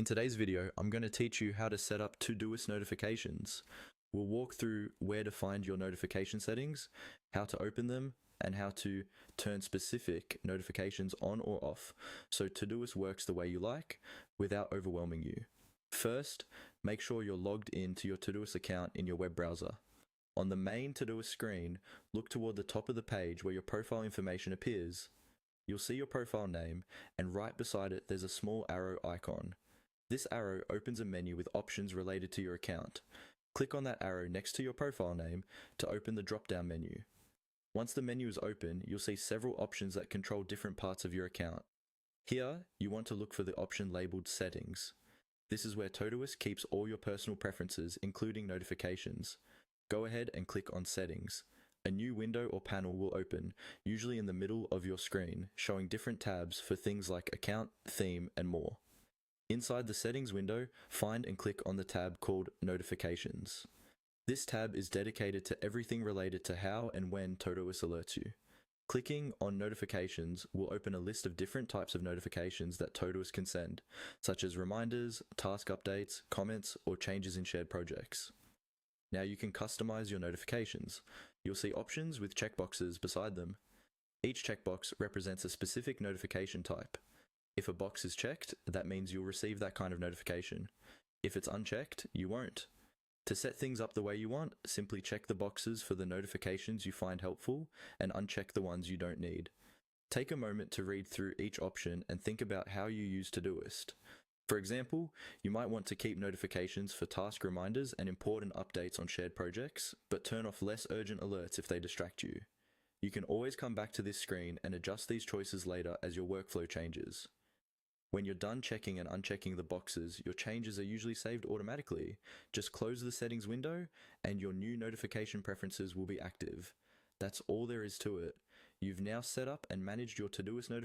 In today's video, I'm going to teach you how to set up Todoist notifications. We'll walk through where to find your notification settings, how to open them, and how to turn specific notifications on or off so Todoist works the way you like without overwhelming you. First, make sure you're logged into your Todoist account in your web browser. On the main Todoist screen, look toward the top of the page where your profile information appears. You'll see your profile name, and right beside it there's a small arrow icon. This arrow opens a menu with options related to your account. Click on that arrow next to your profile name to open the drop-down menu. Once the menu is open, you'll see several options that control different parts of your account. Here, you want to look for the option labeled Settings. This is where Todoist keeps all your personal preferences, including notifications. Go ahead and click on Settings. A new window or panel will open, usually in the middle of your screen, showing different tabs for things like Account, Theme, and more. Inside the Settings window, find and click on the tab called Notifications. This tab is dedicated to everything related to how and when Todoist alerts you. Clicking on Notifications will open a list of different types of notifications that Todoist can send, such as reminders, task updates, comments, or changes in shared projects. Now you can customize your notifications. You'll see options with checkboxes beside them. Each checkbox represents a specific notification type. If a box is checked, that means you'll receive that kind of notification. If it's unchecked, you won't. To set things up the way you want, simply check the boxes for the notifications you find helpful and uncheck the ones you don't need. Take a moment to read through each option and think about how you use Todoist. For example, you might want to keep notifications for task reminders and important updates on shared projects, but turn off less urgent alerts if they distract you. You can always come back to this screen and adjust these choices later as your workflow changes. When you're done checking and unchecking the boxes, your changes are usually saved automatically. Just close the settings window and your new notification preferences will be active. That's all there is to it. You've now set up and managed your Todoist notifications